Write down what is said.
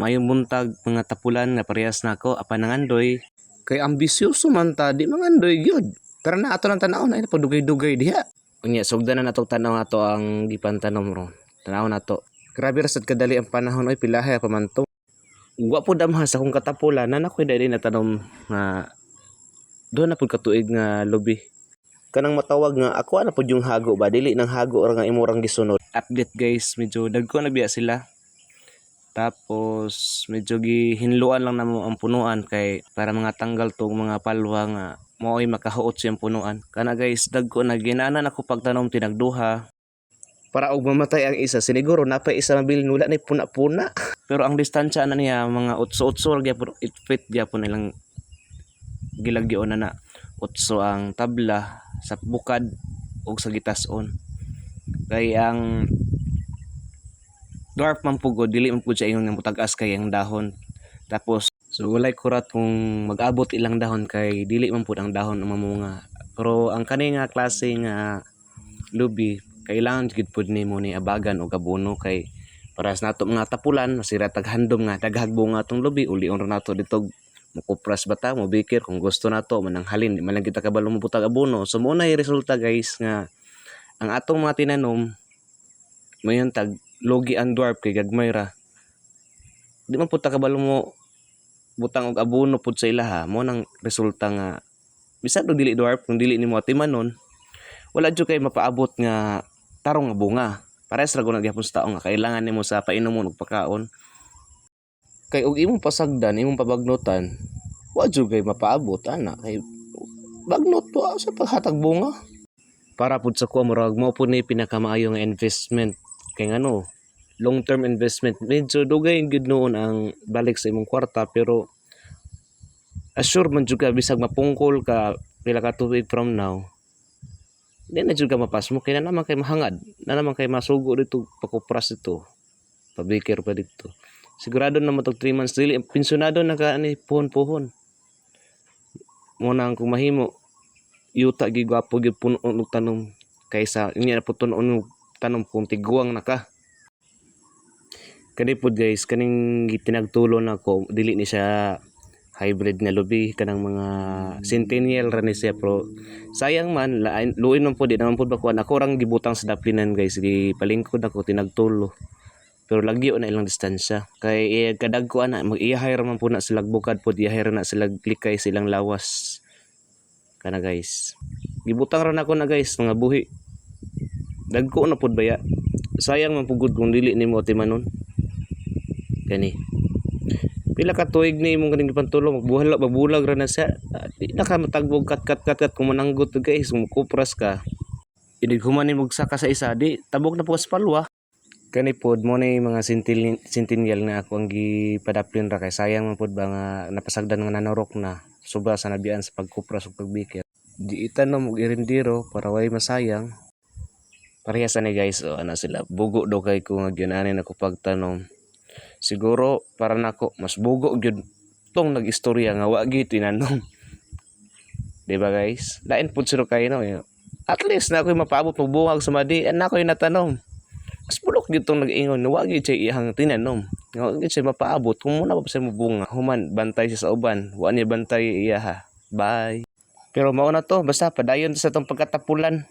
Mayong buntag mga tapulan nga parehas nako apan nangandoy. Kay ambisyoso man ta di mangandoy gyud. Tara na ato nang tan-aon ay napudugay-dugay diha. Unya sugdan na nato tan-aw ato ang gipantanom ro. Tan-aw nato. Grabe ra sad kadali ang panahon oy pilahay pa man to. Wa po damha sa akong katapulan na nakoy dali natanom nga do na pud katuig nga lubi. Kanang matawag nga ako na pud yung hago ba dili nang hago ra nga imurang gisunod. Update guys, medyo dagko na biya sila. Tapos medyo gihinluan lang namo ang punuan kay para mga tanggal tong mga palwa nga mao'y makahuot siyang punuan. Kana guys, dagko na ginaanan ako pagtanom tinagduha. Para og mamatay ang isa, siniguro napay isa mabilin wala na puna-puna. Pero ang distansya na niya mga 8-8 gyapon 8 feet gyapon nilang gilagyon na 8 ang tabla sa bukad ug sa gitas-on. Kay ang dwarf man pugod dili man pud siya ingon nga mutag-as kay ang dahon. Tapos so walay kurat kung mag-abot ilang dahon kay dili man pud ang dahon ang mamunga. Pero ang kani nga klase nga lubi kailangan gid pud nimo ni abagan og abono kay para sa nato mga tapulan masira taghandom nga daghag bunga tong lubi ulion ra nato dito mukupras bata mo bikir kung gusto nato manang halin di man lang kita kabalo mo butag abono. So mo na resulta guys nga ang atong mga tinanom mayon tag logi ang dwarf kay gagmay ra. Di man pud ta kabalo mo butang og abono pud sa ilaha mo nang resulta nga bisan og dili dwarf kung dili nimo atimanon wala jud kay mapaabot nga tarong nga bunga. Pares ra gud gyapon sa taong nga kailangan nimo sa painomon og pagkaon. Kay og imong pasagdan imong pabagnutan wa jud kay mapaabot ana kay bagnot to sa paghatag bunga. Para pud sa kuha murag mao pud ni pinakamaayo nga investment kay ngano long term investment medyo dugay gid noon ang balik sa imong kwarta pero assure man jud ka bisag mapungkol ka pila ka tuig from now di na jud ka mapasmo kay na naman kay mahangad na naman kay masugo dito pakupras dito pabikir pa dito sigurado na matog 3 months dili pensionado na ka ani puhon-puhon mo nang kung mahimo yuta gid gwapo gid puno og tanom kaysa inya na puton og tanom kung tiguang na ka. Kani po guys, kaning gitinagtulo na ko, dili ni siya hybrid nga lubi, kanang mga centennial ra ni siya pero sayang man, luin man po, di naman po bakuan. Ako rang gibutang sa daplinan guys, gipalingkod ako, tinagtulo. Pero lagyo na ilang distansya. Kay kadag ko ana, mag-iyahay ra man po na sila bukad po, iyahay ra na sila likay silang lawas. Kana guys. Gibutang ra na ko na guys, mga buhi. Dagko na pud baya. Sayang man pugod kung dili nimo timanon. Kani. Pila ka tuig ni imong kaning gipantulo magbulag ra na siya. Di na ka matagbog kat kung mananggot guys, kung kupras ka. Idighuman ni saka sa isa, di tabog na po sa palwa. Kani pod mo ni mga centennial nga ako ang gipadaplin ra kay sayang man pod ba nga napasagdan nga nanorok na sobra sa nabian sa pagkupras ug pagbikir. Di itanom og irindiro para way masayang. Parehas ni guys, ana sila bugo daw kay ko nga gyunanin ako pagtanom. Siguro para nako mas bugo gyud tong nag-istorya nga wa gyud tinanom. Di ba guys? Lain pud siro kay no. At least na ako'y mapaabot magbungag sa madi and ako'y natanom. Mas bulok gyud tong nag-ingon wa gyud siya iyang tinanom. Nga gyud siya mapaabot kung muna pa siya mabunga. Human bantay siya sa uban, wa niya bantay iya ha. Bye. Pero mao na to, basta padayon sa tong pagkatapulan.